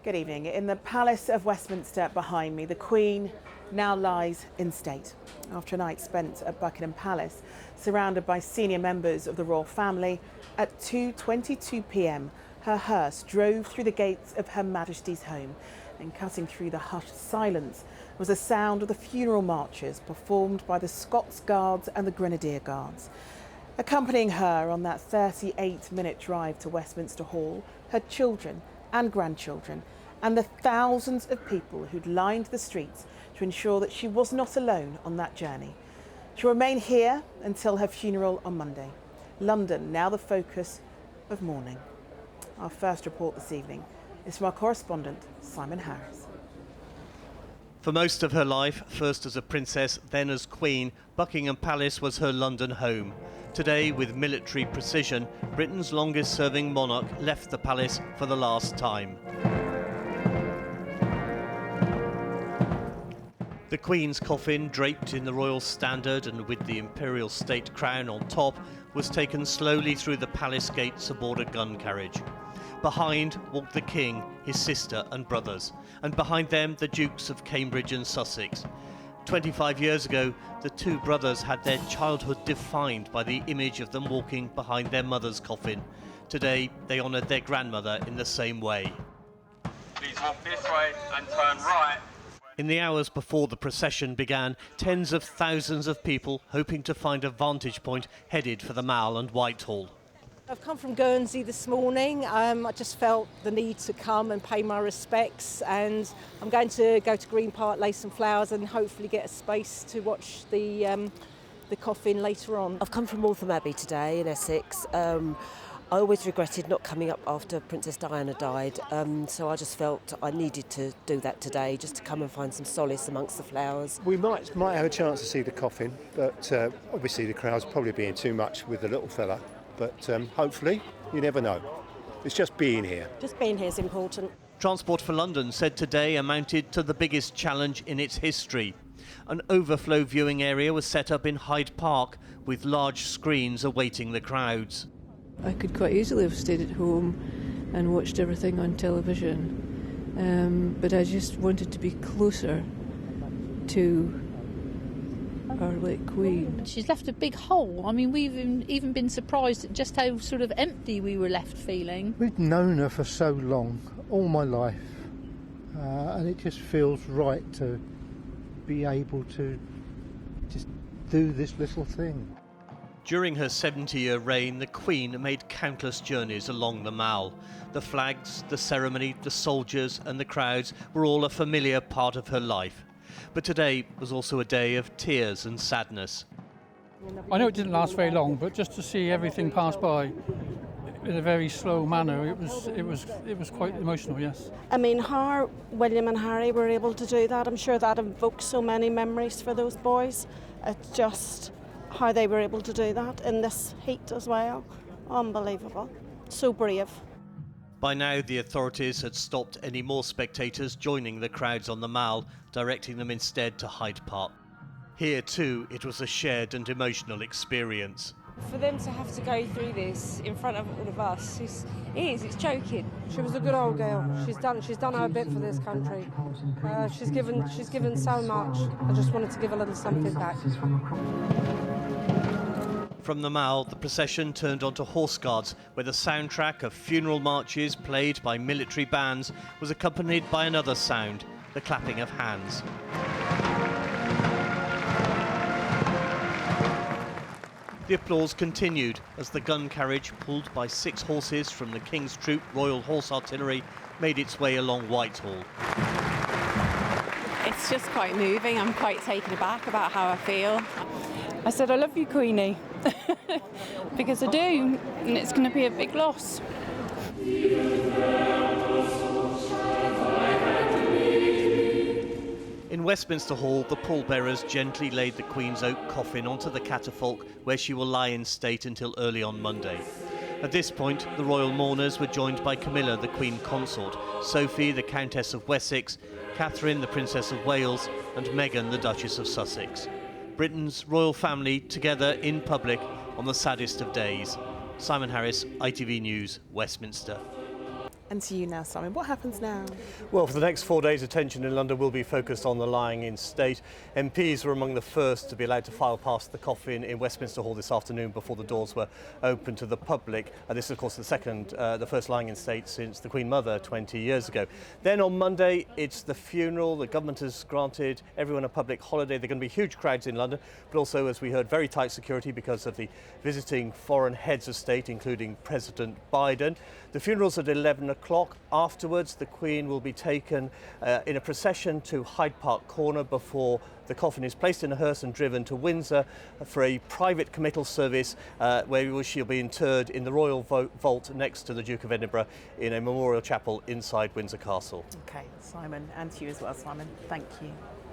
Good evening. In the Palace of Westminster behind me, the Queen now lies in state after a night spent at Buckingham Palace, surrounded by senior members of the royal family. At 2:22 p.m, her hearse drove through the gates of Her Majesty's home, and cutting through the hushed silence was the sound of the funeral marches performed by the Scots Guards and the Grenadier Guards. Accompanying her on that 38-minute drive to Westminster Hall, her children and grandchildren, and the thousands of people who'd lined the streets to ensure that she was not alone on that journey. She'll remain here until her funeral on Monday. London now the focus of mourning. Our first report this evening is from our correspondent, Simon Harris. For most of her life, first as a princess, then as queen, Buckingham Palace was her London home. Today, with military precision, Britain's longest-serving monarch left the palace for the last time. The Queen's coffin, draped in the royal standard and with the imperial state crown on top, was taken slowly through the palace gates aboard a gun carriage. Behind walked the King, his sister and brothers, and behind them the Dukes of Cambridge and Sussex. 25 years ago, the two brothers had their childhood defined by the image of them walking behind their mother's coffin. Today, they honoured their grandmother in the same way. Please walk this way and turn right. In the hours before the procession began, tens of thousands of people hoping to find a vantage point headed for the Mall and Whitehall. I've come from Guernsey this morning. I just felt the need to come and pay my respects, and I'm going to go to Green Park, lay some flowers and hopefully get a space to watch the coffin later on. I've come from Waltham Abbey today in Essex. I always regretted not coming up after Princess Diana died, so I just felt I needed to do that today, just to come and find some solace amongst the flowers. We might have a chance to see the coffin, but obviously the crowd's probably being too much with the little fella. But hopefully, you never know. It's just being here. Just being here is important. Transport for London said today amounted to the biggest challenge in its history. An overflow viewing area was set up in Hyde Park with large screens awaiting the crowds. I could quite easily have stayed at home and watched everything on television, but I just wanted to be closer to our late Queen. She's left a big hole. I mean, we've even been surprised at just how sort of empty we were left feeling. We've known her for so long, all my life, and it just feels right to be able to just do this little thing. During her 70-year reign, the Queen made countless journeys along the Mall. The flags, the ceremony, the soldiers and the crowds were all a familiar part of her life. But today was also a day of tears and sadness. I know it didn't last very long, but just to see everything pass by in a very slow manner, it was quite emotional, yes. I mean, how William and Harry were able to do that, I'm sure that evokes so many memories for those boys. It's just how they were able to do that in this heat as well. Unbelievable. So brave. By now, the authorities had stopped any more spectators joining the crowds on the Mall, directing them instead to Hyde Park. Here, too, it was a shared and emotional experience. For them to have to go through this in front of all of us, it's joking. She was a good old girl. She's done her bit for this country. She's given so much. I just wanted to give a little something back. From the Mall, the procession turned onto Horse Guards, where the soundtrack of funeral marches played by military bands was accompanied by another sound, the clapping of hands. The applause continued as the gun carriage, pulled by 6 horses from the King's Troop Royal Horse Artillery, made its way along Whitehall. It's just quite moving. I'm quite taken aback about how I feel. I said, I love you, Queenie, because I do, and it's going to be a big loss. In Westminster Hall, the pallbearers gently laid the Queen's oak coffin onto the catafalque, where she will lie in state until early on Monday. At this point, the royal mourners were joined by Camilla, the Queen Consort, Sophie, the Countess of Wessex, Catherine, the Princess of Wales, and Meghan, the Duchess of Sussex. Britain's royal family together in public on the saddest of days. Simon Harris, ITV News, Westminster. And to you now, Simon. What happens now? Well, for the next 4 days, attention in London will be focused on the lying in state. MPs were among the first to be allowed to file past the coffin in Westminster Hall this afternoon before the doors were open to the public. This is, of course, the first lying in state since the Queen Mother 20 years ago. Then on Monday, it's the funeral. The government has granted everyone a public holiday. There are going to be huge crowds in London, but also, as we heard, very tight security because of the visiting foreign heads of state, including President Biden. The funeral's at 11 o'clock. Afterwards, the Queen will be taken in a procession to Hyde Park Corner before the coffin is placed in a hearse and driven to Windsor for a private committal service where she'll be interred in the royal vault next to the Duke of Edinburgh in a memorial chapel inside Windsor Castle. OK, Simon, and to you as well, Simon. Thank you.